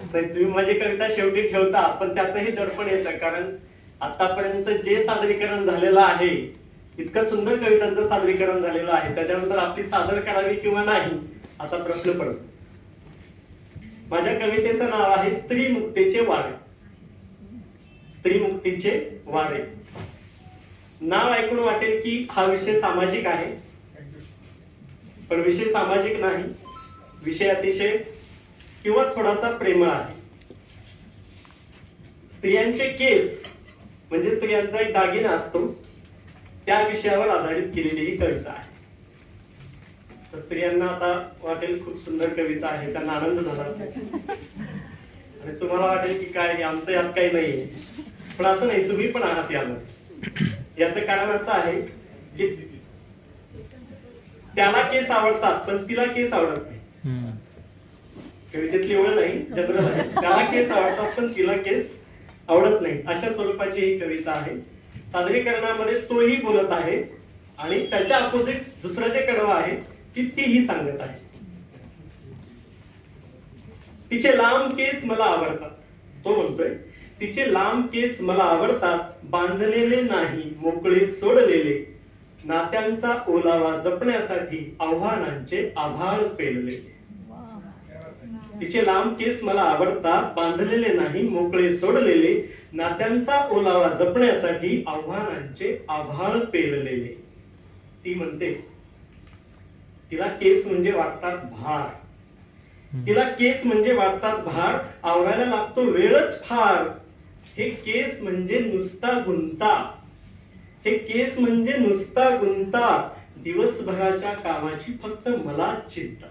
नाही, तुम्ही माझी कविता शेवटी ठेवता, पण त्याचंही दडपण येतं, कारण आतापर्यंत जे सादरीकरण झालेलं आहे, इतकं सुंदर कवितांचं सादरीकरण झालेलं आहे, त्याच्यानंतर आपली सादर करावी किंवा नाही असा प्रश्न पडतो. माझ्या कवितेचं नाव आहे स्त्री मुक्तीचे वारे. स्त्री मुक्तीचे वारे. नाव ऐकून वाटेल की हा विषय सामाजिक आहे, पण विषय सामाजिक नाही. विषय अतिशय किंवा थोडासा प्रेमळ आहे. स्त्रियांचे केस म्हणजे स्त्रियांचा एक दागिना असतो, त्या विषयावर आधारित केलेली ही कविता आहे. तर स्त्रियांना आता वाटेल खूप सुंदर कविता आहे, त्यांना आनंद झाला असेल आणि तुम्हाला वाटेल की काय आमचं यात काही नाहीये, पण असं नाही, तुम्ही पण आहात यामध्ये. याचं कारण असं आहे की त्याला केस आवडतात पण तिला केस आवडत नाही. कवितेतली ओळ नाही, जनरल आहे. त्याला केस आवडतात पण तिला केस आवडत नाही, अशा स्वरूपाची ही कविता आहे. सादरीकरणामध्ये तोही बोलत आहे आणि त्याच्या अपोजिट दुसरं जे कडवं आहे की तीही सांगत आहे. तिचे लांब केस मला आवडतात, तो म्हणतोय तिचे लांब केस मला आवडतात, बांधलेले नाही मोकळे सोडलेले, नात्यांचा ओलावा जपण्यासाठी आव्हानांचे आभाळ पेलले. तिचे लांब केस मला आवडतात, बांधलेले नाही मोकळे सोडलेले, नात्यांचा ओलावा जपण्यासाठी आव्हानांचे आभाळ पेललेले. ती म्हणते तिला केस म्हणजे वाटतात भार. तिला केस म्हणजे वाटतात भार, आवरायला लागतो वेळच फार. हे केस म्हणजे नुसता गुंता, हे केस म्हणजे नुसता गुंता, दिवसभराच्या कामाची फक्त मला चिंता.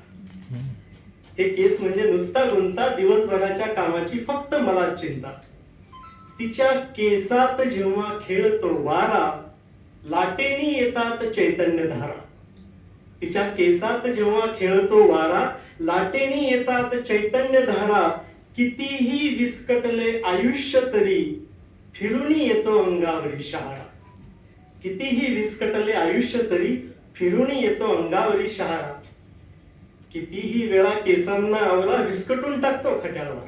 हे केस म्हणजे नुसता गुंता, दिवसभराच्या कामाची फक्त मला चिंता. तिच्या केसात जेव्हा खेळतो वारा, लाटेनी येतात चैतन्य धारा. तिच्या केसात जेव्हा खेळतो वारा, लाटेनी येतात चैतन्य धारा. कितीही विस्कटले आयुष्य तरी फिरून येतो अंगावरी शहारा. कितीही विस्कटले आयुष्य तरी फिरून येतो अंगावरी शहारा. कितीही वेळा केसांना आवरा विस्कटून टाकतो खट्याळवारा.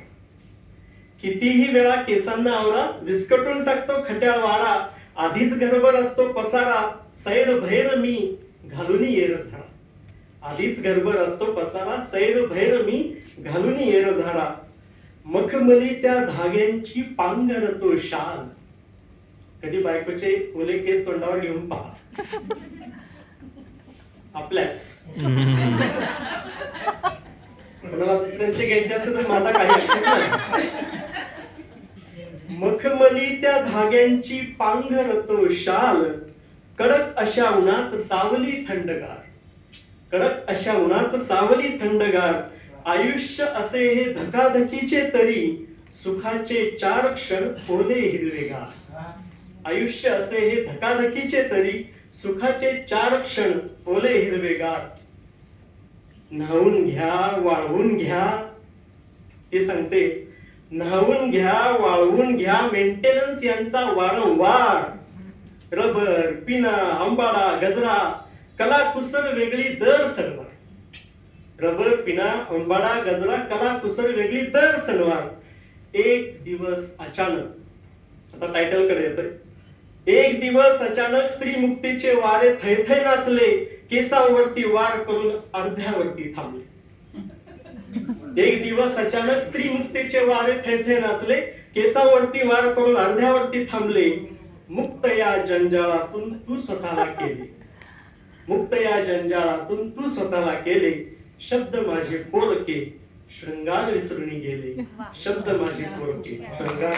कितीही वेळा केसांना आवरा विस्कटून टाकतो खट्याळ वारा. आधीच गडबड असतो पसारा, सैर भैर मी घालून येर झारा. आधीच गडबड असतो पसारा, सैर भैर मी घालून येर झारा. मखमली त्या धाग्यांची पांघरतो शाल. कधी बायकोचे ओले केस तोंडावर घेऊन पहा, आपल्याच. कोणाला दुसऱ्यांचे घ्यायचे असेल तर माझा काही लक्षात नाही. मखमली त्या धाग्यांची पांघरतो शाल, कडक अशा उन्हात सावली थंडगार. कडक अशा उन्हात सावली थंडगार. आयुष्य असे हे धकाधकीचे तरी, सुखाचे 4 क्षण ओले हिरवेगार. आयुष्य असे हे धकाधकीचे तरी, सुखाचे 4 क्षण ओले हिरवेगार. न्हावून घ्या वाळवून घ्या, ते सांगते, न्हावून घ्या वाळवून घ्या, मेंटेनन्स यांचा वारंवार. रबर, पिना, आंबाडा, गजरा, कला कुसर वेगळी दर सणवार. रबर, पिना, आंबाडा, गजरा, कला कुसर वेगळी दर सणवार. एक दिवस अचानक, आता टायटल कडे येतोय, एक दिवस अचानक स्त्री मुक्तीचे वारे थैथै नाचले, केसांवरती वार करून अर्ध्यावरती थांबले. एक दिवस अचानक स्त्री मुक्तीचे वारे थैथै नाचले, केसांवरती वार करून अर्ध्यावरती थांबले. मुक्त या जंजाळातून तू स्वतःला केले, मुक्त या जंजाळातून तू स्वतःला केले. शब्द माझे पोरके शृंगार विसरून गेले, शब्द माझे पोरके शृंगार.